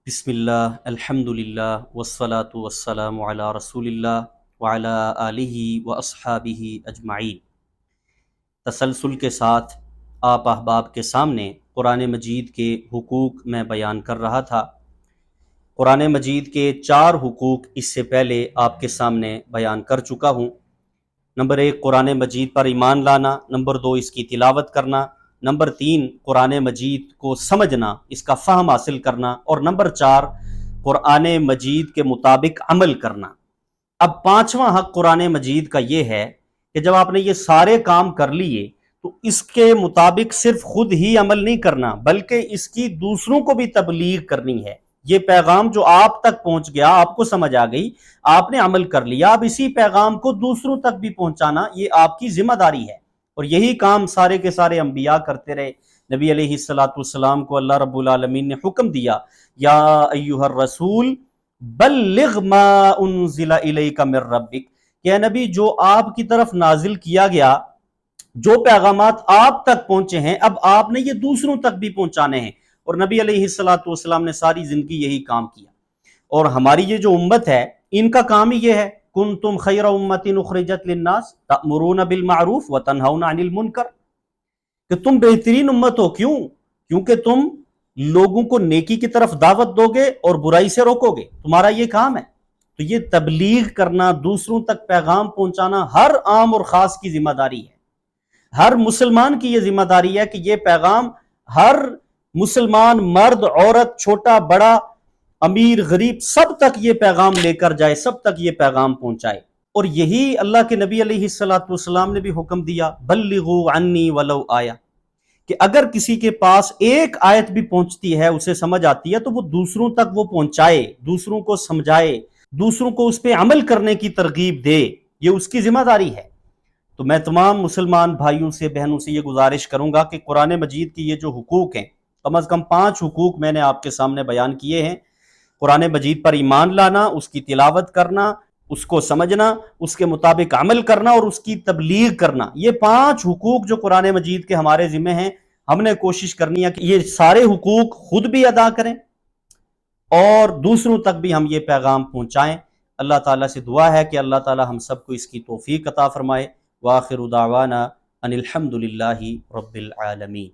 بسم اللہ الحمد للہ والصلاة والسلام علی رسول اللہ وعلی آلہ واصحابہ اجمعین۔ تسلسل کے ساتھ آپ احباب کے سامنے قرآن مجید کے حقوق میں بیان کر رہا تھا۔ قرآن مجید کے 4 حقوق اس سے پہلے آپ کے سامنے بیان کر چکا ہوں۔ نمبر 1 قرآن مجید پر ایمان لانا، نمبر 2 اس کی تلاوت کرنا، نمبر 3 قرآن مجید کو سمجھنا، اس کا فہم حاصل کرنا، اور نمبر 4 قرآن مجید کے مطابق عمل کرنا۔ اب 5واں حق قرآن مجید کا یہ ہے کہ جب آپ نے یہ سارے کام کر لیے تو اس کے مطابق صرف خود ہی عمل نہیں کرنا بلکہ اس کی دوسروں کو بھی تبلیغ کرنی ہے۔ یہ پیغام جو آپ تک پہنچ گیا، آپ کو سمجھ آ گئی، آپ نے عمل کر لیا، اب اسی پیغام کو دوسروں تک بھی پہنچانا یہ آپ کی ذمہ داری ہے، اور یہی کام سارے کے سارے انبیاء کرتے رہے۔ نبی علیہ السلام کو اللہ رب العالمین نے حکم دیا، یا ایھا الرسول بلغ ما انزل الیک من ربک، کہ اے نبی جو آپ کی طرف نازل کیا گیا، جو پیغامات آپ تک پہنچے ہیں، اب آپ نے یہ دوسروں تک بھی پہنچانے ہیں۔ اور نبی علیہ السلام نے ساری زندگی یہی کام کیا، اور ہماری یہ جو امت ہے ان کا کام ہی یہ ہے، کنتم خیر امت اخرجت للناس تأمرون بالمعروف وتنہون عن المنکر، کہ تم بہترین امت ہو۔ کیونکہ تم لوگوں کو نیکی کی طرف دعوت دو گے اور برائی سے روکو گے، تمہارا یہ کام ہے۔ تو یہ تبلیغ کرنا، دوسروں تک پیغام پہنچانا ہر عام اور خاص کی ذمہ داری ہے۔ ہر مسلمان کی یہ ذمہ داری ہے کہ یہ پیغام ہر مسلمان، مرد، عورت، چھوٹا بڑا، امیر غریب، سب تک یہ پیغام لے کر جائے، سب تک یہ پیغام پہنچائے۔ اور یہی اللہ کے نبی علیہ السلام نے بھی حکم دیا، بلغوا عنی ولو آیا، کہ اگر کسی کے پاس ایک آیت بھی پہنچتی ہے، اسے سمجھ آتی ہے، تو وہ دوسروں تک وہ پہنچائے، دوسروں کو سمجھائے، دوسروں کو اس پہ عمل کرنے کی ترغیب دے، یہ اس کی ذمہ داری ہے۔ تو میں تمام مسلمان بھائیوں سے، بہنوں سے یہ گزارش کروں گا کہ قرآن مجید کی یہ جو حقوق ہیں، کم از کم 5 حقوق میں نے آپ کے سامنے بیان کیے ہیں۔ قرآن مجید پر ایمان لانا، اس کی تلاوت کرنا، اس کو سمجھنا، اس کے مطابق عمل کرنا اور اس کی تبلیغ کرنا، یہ 5 حقوق جو قرآن مجید کے ہمارے ذمہ ہیں، ہم نے کوشش کرنی ہے کہ یہ سارے حقوق خود بھی ادا کریں اور دوسروں تک بھی ہم یہ پیغام پہنچائیں۔ اللہ تعالیٰ سے دعا ہے کہ اللہ تعالیٰ ہم سب کو اس کی توفیق عطا فرمائے۔ وآخر دعوانا ان الحمد للہ رب العالمین۔